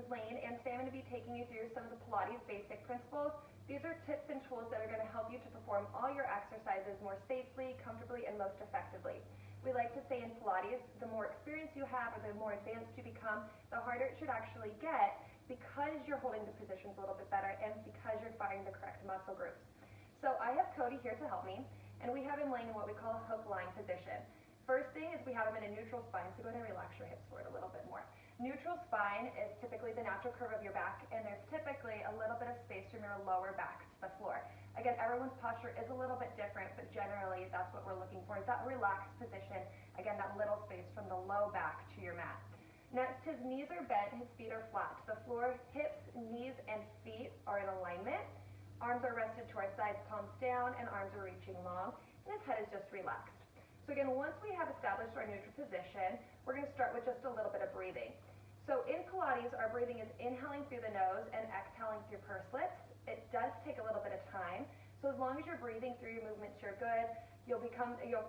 is Layne, and today I'm going to be taking you through some of the Pilates basic principles. These are tips and tools that are going to help you to perform all your exercises more safely, comfortably, and most effectively. We like to say in Pilates, the more experience you have or the more advanced you become, the harder it should actually get because you're holding the positions a little bit better and because you're firing the correct muscle groups. So I have Cody here to help me, and we have him laying in what we call a hook line position. First thing is we have him in a neutral spine, so go ahead and relax your hips for it a little bit more. Neutral spine is typically the natural curve of your back, and there's typically a little bit of space from your lower back to the floor. Again, everyone's posture is a little bit different, but generally that's what we're looking for, is that relaxed position. Again, that little space from the low back to your mat. Next, his knees are bent, his feet are flat to the floor. Hips, knees, and feet are in alignment. Arms are rested to our sides, palms down, and arms are reaching long, and his head is just relaxed. So again, once we have established our neutral position, we're going to start with just a little bit of breathing. So in Pilates, our breathing is inhaling through the nose and exhaling through pursed lips. It does take a little bit of time. So as long as you're breathing through your movements, you're good. You'll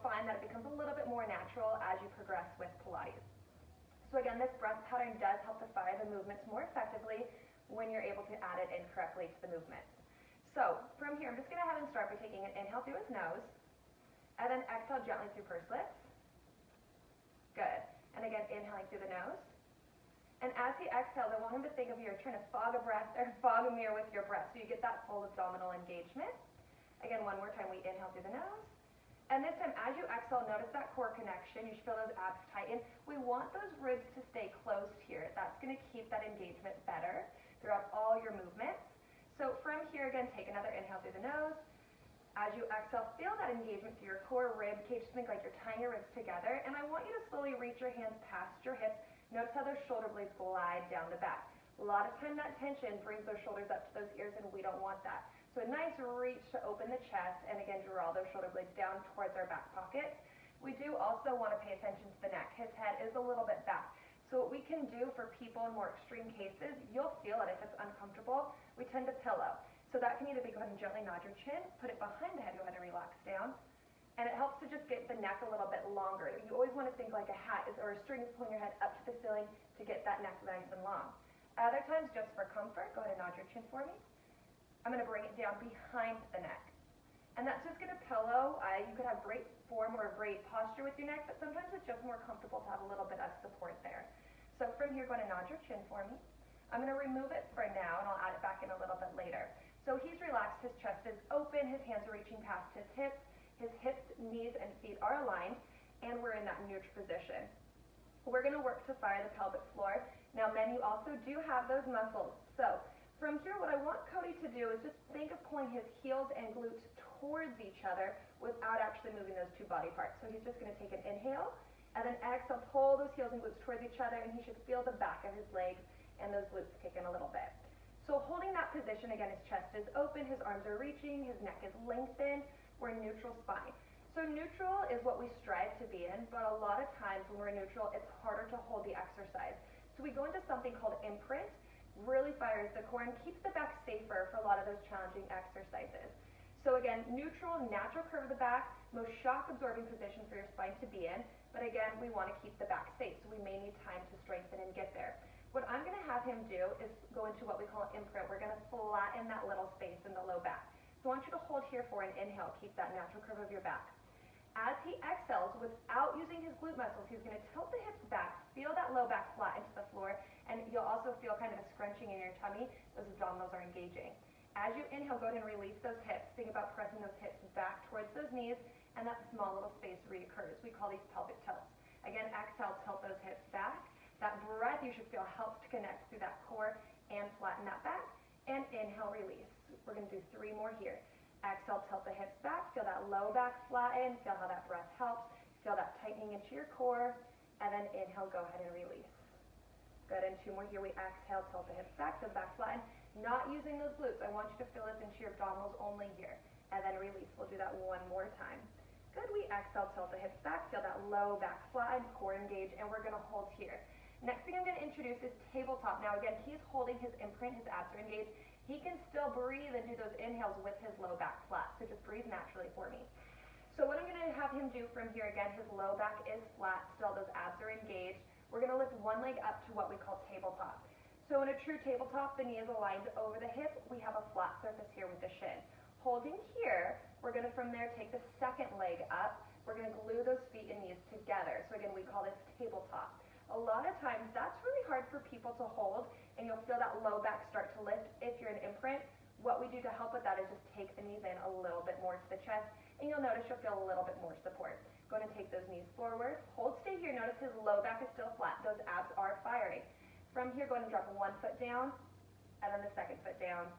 find that it becomes a little bit more natural as you progress with Pilates. So again, this breath pattern does help to fire the movements more effectively when you're able to add it in correctly to the movement. So from here, I'm just going to have him start by taking an inhale through his nose, and then exhale gently through pursed lips. Good. And again, inhaling through the nose. And as he exhales, I want him to think of you're trying to fog a mirror with your breath, so you get that full abdominal engagement. Again, one more time, we inhale through the nose. And this time, as you exhale, notice that core connection. You should feel those abs tighten. We want those ribs to stay closed here. That's going to keep that engagement better throughout all your movements. So from here, again, take another inhale through the nose. As you exhale, feel that engagement through your core rib cage. Think like you're tying your ribs together. And I want you to slowly reach your hands past your hips. Notice how those shoulder blades glide down the back. A lot of time that tension brings those shoulders up to those ears, and we don't want that. So a nice reach to open the chest, and again, draw those shoulder blades down towards our back pockets. We do also want to pay attention to the neck. His head is a little bit back. So what we can do for people in more extreme cases, you'll feel it if it's uncomfortable, we tend to pillow. So that can either be, go ahead and gently nod your chin, put it behind the head, go ahead and relax down. And it helps to just get the neck a little bit longer. You always want to think like a hat or a string is pulling your head up to the ceiling to get that neck nice and long. Other times, just for comfort, go ahead and nod your chin for me. I'm going to bring it down behind the neck. And that's just going to pillow. You could have great form or great posture with your neck, but sometimes it's just more comfortable to have a little bit of support there. So from here, go ahead and nod your chin for me. I'm going to remove it for now, and I'll add it back in a little bit later. So he's relaxed, his chest is open, his hands are reaching past his hips, knees, and feet are aligned, and we're in that neutral position. We're going to work to fire the pelvic floor. Now men, you also do have those muscles. So from here, what I want Cody to do is just think of pulling his heels and glutes towards each other without actually moving those two body parts. So he's just going to take an inhale, and then exhale, pull those heels and glutes towards each other, and he should feel the back of his legs and those glutes kick in a little bit. So holding that position, again, his chest is open, his arms are reaching, his neck is lengthened. We're in neutral spine. So neutral is what we strive to be in, but a lot of times when we're neutral, it's harder to hold the exercise. So we go into something called imprint, really fires the core and keeps the back safer for a lot of those challenging exercises. So again, neutral, natural curve of the back, most shock absorbing position for your spine to be in, but again, we want to keep the back safe, so we may need time to strengthen and get there. What I'm going to have him do is go into what we call imprint. We're going to flatten that little space in the low back. So I want you to hold here for an inhale. Keep that natural curve of your back. As he exhales, without using his glute muscles, he's going to tilt the hips back, feel that low back flat into the floor, and you'll also feel kind of a scrunching in your tummy. Those abdominals are engaging. As you inhale, go ahead and release those hips. Think about pressing those hips back towards those knees, and that small little space reoccurs. We call these pelvic tilts. Again, exhale, tilt those hips back. That breath you should feel helps to connect through that core and flatten that back. And inhale, release. We're going to do 3 more here. Exhale, tilt the hips back. Feel that low back flatten. Feel how that breath helps. Feel that tightening into your core. And then inhale, go ahead and release. Good, and 2 more here. We exhale, tilt the hips back, feel the back flatten. Not using those glutes. I want you to feel this into your abdominals only here. And then release. We'll do that 1 more time. Good, we exhale, tilt the hips back. Feel that low back flatten, core engage, and we're going to hold here. Next thing I'm going to introduce is tabletop. Now again, he's holding his imprint, his abs are engaged. He can still breathe and do those inhales with his low back flat, so just breathe naturally for me. So what I'm going to have him do from here, again, his low back is flat, still those abs are engaged. We're going to lift one leg up to what we call tabletop. So in a true tabletop, the knee is aligned over the hip. We have a flat surface here with the shin. Holding here, we're going to from there take the second leg up. We're going to glue those feet and knees together. So again, we call this tabletop. A lot of times that's really hard for people to hold, and you'll feel that low back start to lift if you're an imprint. What we do to help with that is just take the knees in a little bit more to the chest, and you'll notice you'll feel a little bit more support. Going to take those knees forward. Hold, stay here. Notice his low back is still flat. Those abs are firing. From here, go ahead and drop one foot down, and then the second foot down,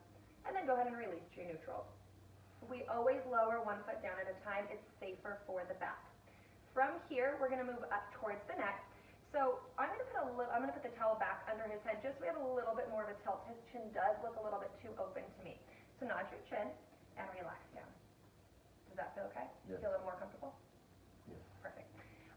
and then go ahead and release to neutral. We always lower one foot down at a time. It's safer for the back. From here, we're going to move up towards the neck. So I'm going to put the towel back under his head just so we have a little bit more of a tilt. His chin does look a little bit too open to me. So nod your chin and relax down. Does that feel okay? Yes. Feel a little more comfortable? Yes. Perfect.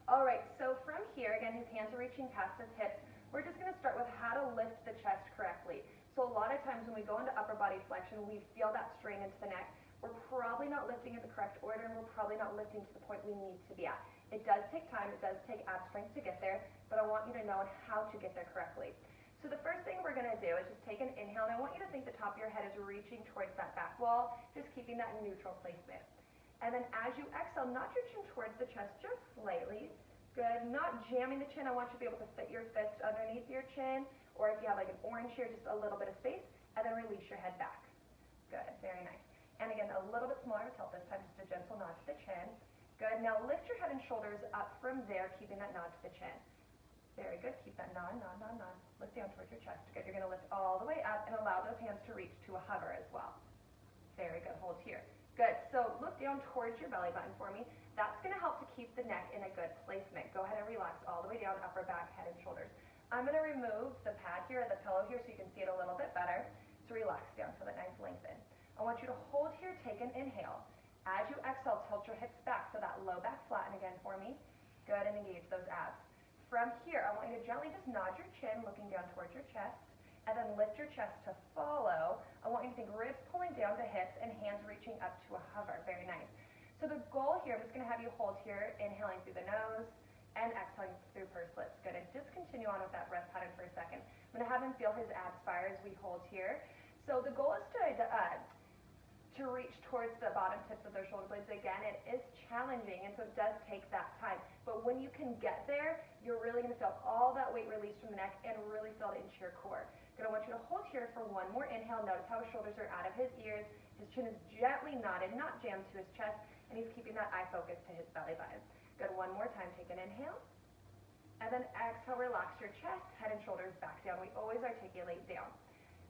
All right, so from here, again, his hands are reaching past his hips. We're just going to start with how to lift the chest correctly. So a lot of times when we go into upper body flexion, we feel that strain into the neck. We're probably not lifting in the correct order, and we're probably not lifting to the point we need to be at. It does take time, it does take ab strength to get there, but I want you to know how to get there correctly. So the first thing we're going to do is just take an inhale, and I want you to think the top of your head is reaching towards that back wall, just keeping that neutral placement. And then as you exhale, nod your chin towards the chest just slightly. Good, not jamming the chin. I want you to be able to fit your fist underneath your chin, or if you have like an orange here, just a little bit of space, and then release your head back. Good, very nice. And again, a little bit smaller tilt this time, just a gentle nod to the chin. Good, now lift your head and shoulders up from there, keeping that nod to the chin. Very good, keep that nod, nod, nod, nod. Look down towards your chest. Good, you're going to lift all the way up and allow those hands to reach to a hover as well. Very good, hold here. Good, so look down towards your belly button for me. That's going to help to keep the neck in a good placement. Go ahead and relax all the way down, upper back, head and shoulders. I'm going to remove the pad here, or the pillow here, so you can see it a little bit better. So relax down, feel that nice lengthen. I want you to hold here, take an inhale. As you exhale, tilt your hips back, so that low back flatten again for me. Good, and engage those abs. From here, I want you to gently just nod your chin, looking down towards your chest, and then lift your chest to follow. I want you to think ribs pulling down to hips and hands reaching up to a hover. Very nice. So the goal here, I'm just going to have you hold here, inhaling through the nose and exhaling through pursed lips. Good, and just continue on with that breath pattern for a second. I'm going to have him feel his abs fire as we hold here. So the goal is to reach towards the bottom tips of their shoulder blades. Again, it is challenging, and so it does take that time. But when you can get there, you're really going to feel all that weight released from the neck and really feel it into your core. Good, I want you to hold here for one more inhale. Notice how his shoulders are out of his ears. His chin is gently nodded, not jammed to his chest, and he's keeping that eye focus to his belly button. Good, one more time. Take an inhale. And then exhale, relax your chest, head and shoulders back down. We always articulate down.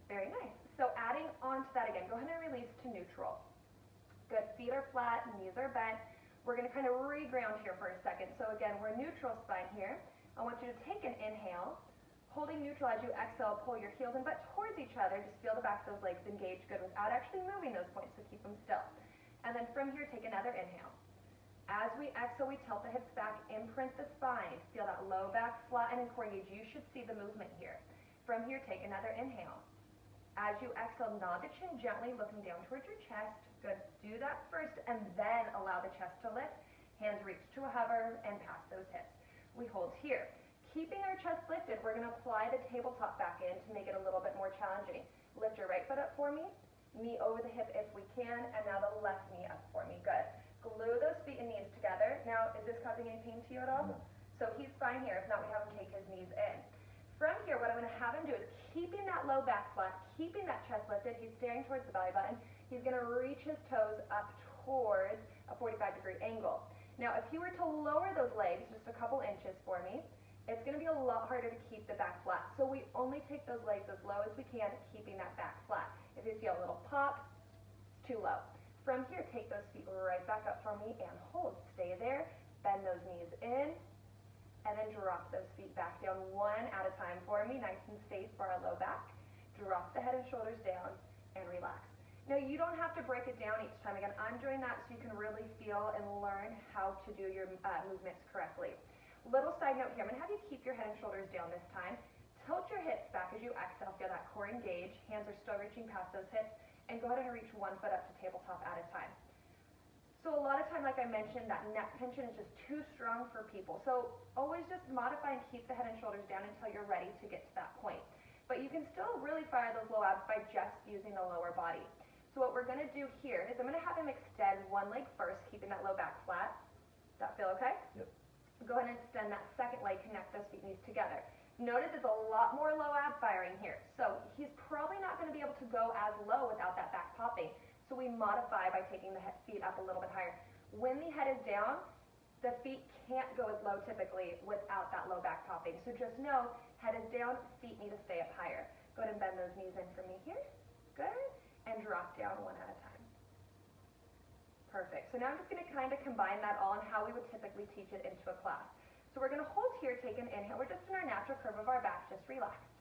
Very nice. So adding on to that again, go ahead and release to neutral. Good, feet are flat, knees are bent. We're going to kind of re-ground here for a second. So again, we're neutral spine here. I want you to take an inhale. Holding neutral as you exhale, pull your heels and butt towards each other. Just feel the back of those legs engage good without actually moving those points, so keep them still. And then from here, take another inhale. As we exhale, we tilt the hips back, imprint the spine. Feel that low back, flatten and core engage. You should see the movement here. From here, take another inhale. As you exhale, nod the chin gently, looking down towards your chest. Good. Do that first, and then allow the chest to lift. Hands reach to a hover and past those hips. We hold here. Keeping our chest lifted, we're going to apply the tabletop back in to make it a little bit more challenging. Lift your right foot up for me. Knee over the hip if we can, and now the left knee up for me. Good. Glue those feet and knees together. Now, is this causing any pain to you at all? No. So he's fine here. If not, we have him take his knees in. From here, what I'm going to have him do is keeping that low back flat, keeping that chest lifted. He's staring towards the belly button. He's going to reach his toes up towards a 45-degree angle. Now, if he were to lower those legs just a couple inches for me, it's going to be a lot harder to keep the back flat. So we only take those legs as low as we can, keeping that back flat. If you feel a little pop, it's too low. From here, take those feet right back up for me and hold. Stay there. Bend those knees in. And then drop those feet back down one at a time for me, nice and safe for our low back. Drop the head and shoulders down and relax. Now, you don't have to break it down each time. Again, I'm doing that so you can really feel and learn how to do your movements correctly. Little side note here, I'm going to have you keep your head and shoulders down this time. Tilt your hips back as you exhale. Feel that core engage. Hands are still reaching past those hips. And go ahead and reach one foot up to tabletop at a time. So a lot of time, like I mentioned, that neck tension is just too strong for people. So always just modify and keep the head and shoulders down until you're ready to get to that point. but you can still really fire those low abs by just using the lower body. So what we're going to do here is I'm going to have him extend one leg first, keeping that low back flat. Does that feel okay? Yep. Go ahead and extend that second leg, connect those feet knees together. Notice there's a lot more low ab firing here. So he's probably not going to be able to go as low without that back popping. So we modify by taking the feet up a little bit higher. When the head is down, the feet can't go as low typically without that low back popping. So just know, head is down, feet need to stay up higher. Go ahead and bend those knees in for me here. Good. And drop down one at a time. Perfect. So now I'm just going to kind of combine that all in how we would typically teach it into a class. So we're going to hold here, take an inhale. We're just in our natural curve of our back, just relaxed.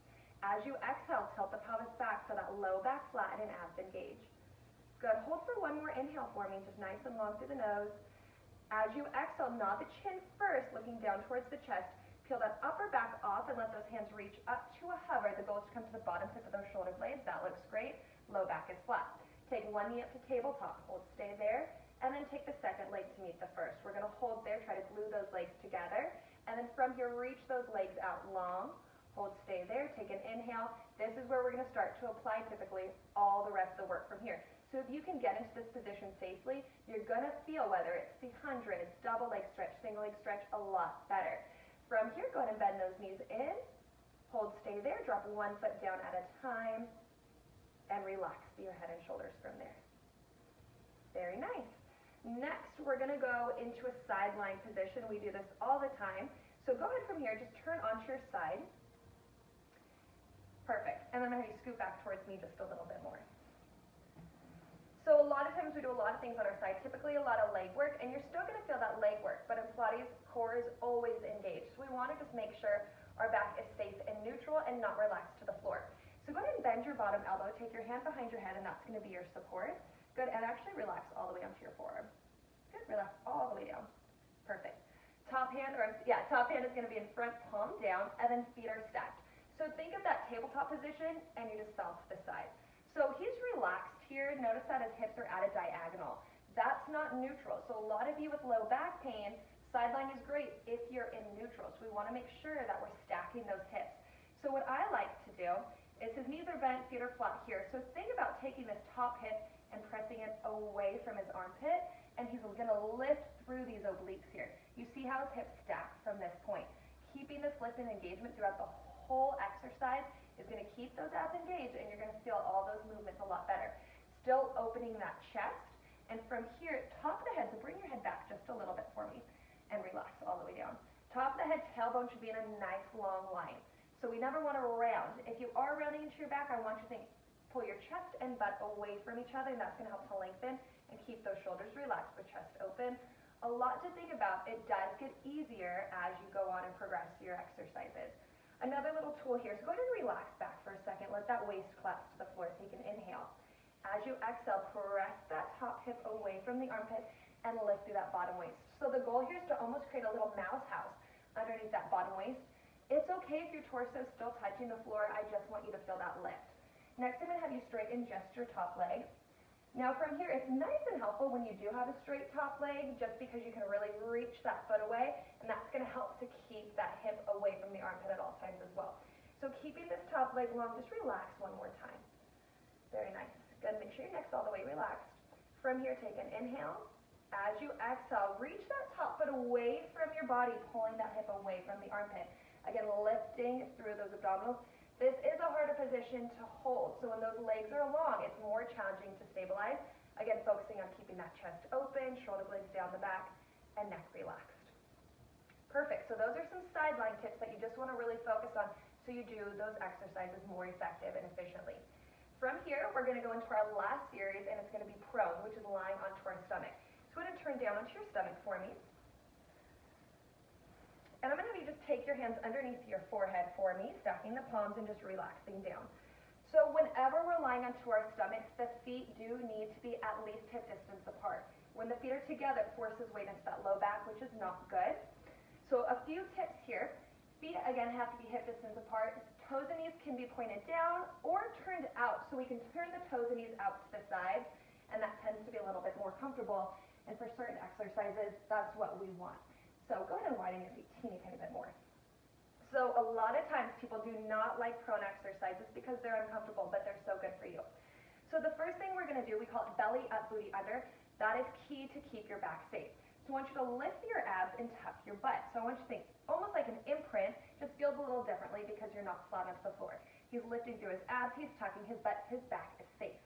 As you exhale, tilt the pelvis back so that low back flatten and abs engage. Good. Hold for one more inhale for me, just nice and long through the nose. As you exhale, nod the chin first, looking down towards the chest. Peel that upper back off and let those hands reach up to a hover. The goal is to come to the bottom tip of those shoulder blades. That looks great. Low back is flat. Take one knee up to tabletop. Hold, stay there. And then take the second leg to meet the first. We're going to hold there, try to glue those legs together. And then from here, reach those legs out long. Hold, stay there. Take an inhale. This is where we're going to start to apply typically all the rest of the work from here. So if you can get into this position safely, you're going to feel, whether it's the hundreds, double leg stretch, single leg stretch, a lot better. From here, go ahead and bend those knees in. Hold, stay there. Drop one foot down at a time. And relax your head and shoulders from there. Very nice. Next, we're going to go into a sideline position. We do this all the time. So go ahead from here, just turn onto your side. Perfect. And then I'm going to have you scoot back towards me just a little bit more. So a lot of times we do a lot of things on our side, typically a lot of leg work, and you're still going to feel that leg work, but in Pilates, core is always engaged. So we want to just make sure our back is safe and neutral and not relaxed to the floor. So go ahead and bend your bottom elbow, take your hand behind your head, and that's going to be your support. Good, and actually relax all the way onto your forearm. Good, relax all the way down. Perfect. Top hand is going to be in front, palm down, and then feet are stacked. So think of that tabletop position, and you just fell to the side. So he's relaxed here. Notice that his hips are at a diagonal. That's not neutral. So a lot of you with low back pain, sideline is great if you're in neutral. So we want to make sure that we're stacking those hips. So what I like to do is his knees are bent, feet are flat here. So think about taking this top hip and pressing it away from his armpit, and he's going to lift through these obliques here. You see how his hips stack from this point. Keeping this lift and engagement throughout the whole exercise is going to keep those abs engaged, and you're going to feel all those movements a lot better. Still opening that chest, and from here, top of the head, so bring your head back just a little bit for me, and relax all the way down. Top of the head, tailbone should be in a nice long line. So we never want to round. If you are rounding into your back, I want you to pull your chest and butt away from each other, and that's going to help to lengthen and keep those shoulders relaxed with chest open. A lot to think about. It does get easier as you go on and progress your exercises. Another little tool here, so go ahead and relax back for a second. Let that waist collapse to the floor. Take an inhale. As you exhale, press that top hip away from the armpit and lift through that bottom waist. So the goal here is to almost create a little mouse house underneath that bottom waist. It's okay if your torso is still touching the floor. I just want you to feel that lift. Next, I'm going to have you straighten just your top leg. Now from here, it's nice and helpful when you do have a straight top leg, just because you can really reach that foot away, and that's going to help to keep that hip away from the armpit at all times as well. So keeping this top leg long, just relax one more time. Very nice. Good. Make sure your neck's all the way relaxed. From here, take an inhale. As you exhale, reach that top foot away from your body, pulling that hip away from the armpit. Again, lifting through those abdominals. This is a harder position to hold, so when those legs are long, it's more challenging to stabilize. Again, focusing on keeping that chest open, shoulder blades down the back, and neck relaxed. Perfect. So those are some sideline tips that you just want to really focus on so you do those exercises more effective and efficiently. From here, we're going to go into our last series, and it's going to be prone, which is lying onto our stomach. So go ahead and turn down onto your stomach for me. And I'm going to have you just take your hands underneath your forehead for me, stacking the palms and just relaxing down. So whenever we're lying onto our stomachs, the feet do need to be at least hip distance apart. When the feet are together, it forces weight into that low back, which is not good. So a few tips here. Feet, again, have to be hip distance apart. Toes and knees can be pointed down or turned out, so we can turn the toes and knees out to the side, and that tends to be a little bit more comfortable. And for certain exercises, that's what we want. So go ahead and widen your feet teeny tiny bit more. So So a lot of times people do not like prone exercises because they're uncomfortable, but they're so good for you. So the first thing we're going to do, we call it belly up, booty under. That is key to keep your back safe. So I want you to lift your abs and tuck your butt. So I want you to think almost like an imprint, just feels a little differently because you're not flat onto the floor. He's lifting through his abs, he's tucking his butt, his back is safe.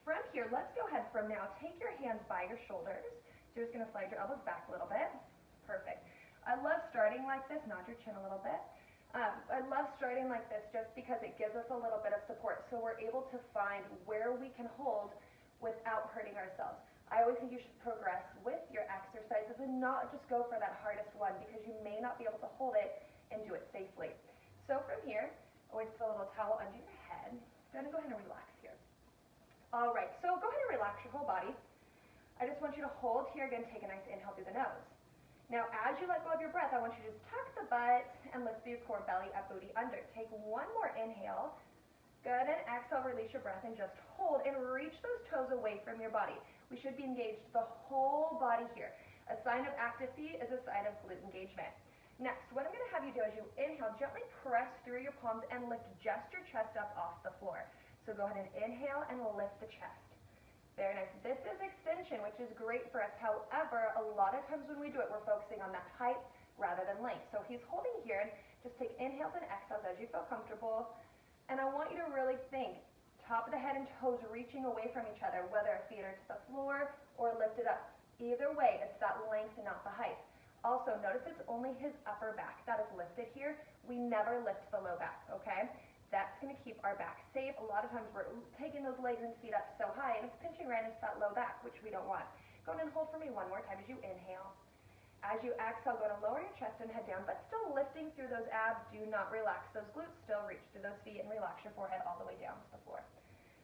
From here, let's go ahead from now, take your hands by your shoulders. You're just going to slide your elbows back a little bit. Perfect. I love starting like this, nod your chin a little bit. I love starting like this just because it gives us a little bit of support, so we're able to find where we can hold without hurting ourselves. I always think you should progress with your exercises and not just go for that hardest one because you may not be able to hold it and do it safely. So from here, always put a little towel under your head. I'm going to go ahead and relax here. All right, so go ahead and relax your whole body. I just want you to hold here. Again, take a nice inhale through the nose. Now, as you let go of your breath, I want you to just tuck the butt and lift through your core, belly up, booty under. Take one more inhale. Good, and exhale, release your breath and just hold and reach those toes away from your body. We should be engaged the whole body here. A sign of active feet is a sign of glute engagement. Next, what I'm going to have you do as you inhale, gently press through your palms and lift just your chest up off the floor. So go ahead and inhale and lift the chest. Very nice. This is extension, which is great for us. However, a lot of times when we do it, we're focusing on that height rather than length. So he's holding here. Just take inhales and exhales as you feel comfortable. And I want you to really think, top of the head and toes reaching away from each other, whether feet are to the floor or lifted up. Either way, it's that length and not the height. Also, notice it's only his upper back that is lifted here. We never lift the low back, okay? That's going to keep our back safe. A lot of times we're taking those legs and feet up so high, and it's pinching right into that low back, which we don't want. Go ahead and hold for me one more time as you inhale. As you exhale, go to lower your chest and head down, but still lifting through those abs. Do not relax those glutes. Still reach through those feet and relax your forehead all the way down to the floor.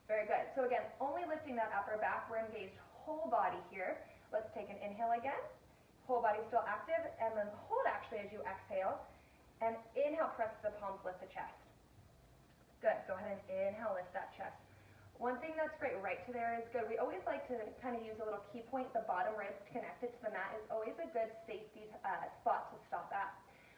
Very good. So again, only lifting that upper back. We're engaged whole body here. Let's take an inhale again. Whole body still active, and then hold actually as you exhale. And inhale, press the palms, lift the chest. Good. Go ahead and inhale, lift that chest. One thing that's great right to there is good. We always like to kind of use a little key point. The bottom rib connected to the mat is always a good safety spot to stop at.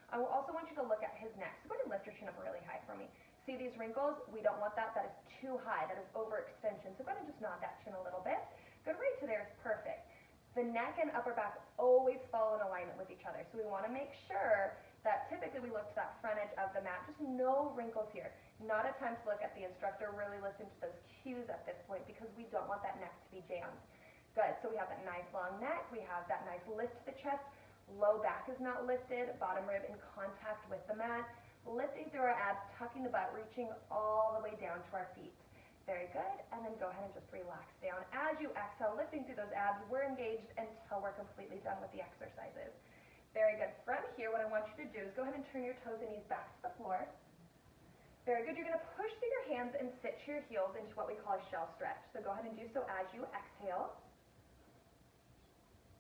I will also want you to look at his neck. So go ahead and lift your chin up really high for me. See these wrinkles? We don't want that. That is too high. That is overextension. So go ahead and just nod that chin a little bit. Good. Right to there is perfect. The neck and upper back always fall in alignment with each other. So we want to make sure that typically we look to that front edge of the mat. Just no wrinkles here. Not a time to look at the instructor. Really listen to those cues at this point because we don't want that neck to be jammed. Good. So we have that nice long neck. We have that nice lift to the chest. Low back is not lifted. Bottom rib in contact with the mat. Lifting through our abs, tucking the butt, reaching all the way down to our feet. Very good. And then go ahead and just relax down. As you exhale, lifting through those abs, we're engaged until we're completely done with the exercises. Very good. From here, what I want you to do is go ahead and turn your toes and knees back to the floor. Very good. You're going to push through your hands and sit to your heels into what we call a shell stretch. So go ahead and do so as you exhale.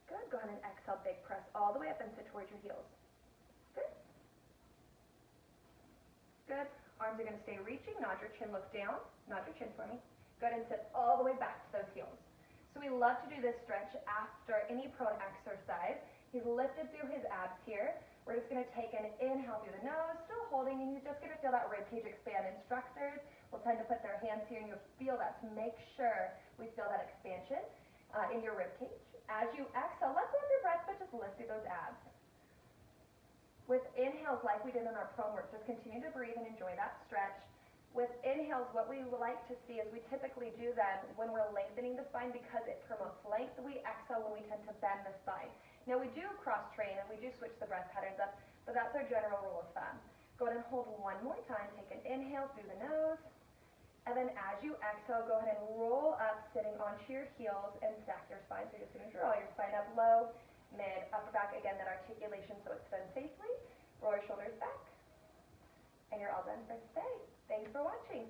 Good. Go ahead and exhale, big press all the way up and sit towards your heels. Good. Good. Arms are going to stay reaching. Nod your chin, look down. Nod your chin for me. Go ahead and sit all the way back to those heels. So we love to do this stretch after any prone exercise. He's lifted through his abs here. We're just going to take an inhale through the nose, still holding, and you're just going to feel that rib cage expand. Instructors will tend to put their hands here, and you'll feel that to make sure we feel that expansion in your rib cage. As you exhale, let go of your breath, but just lift through those abs. With inhales, like we did in our prone work, just continue to breathe and enjoy that stretch. With inhales, what we like to see is we typically do them when we're lengthening the spine because it promotes length. We exhale when we tend to bend the spine. Now we do cross-train and we do switch the breath patterns up, but that's our general rule of thumb. Go ahead and hold one more time. Take an inhale through the nose. And then as you exhale, go ahead and roll up, sitting onto your heels and stack your spine. So you're just going to draw your spine up low, mid, upper back. Again, that articulation so it's done safely. Roll your shoulders back. And you're all done for today. Thanks for watching.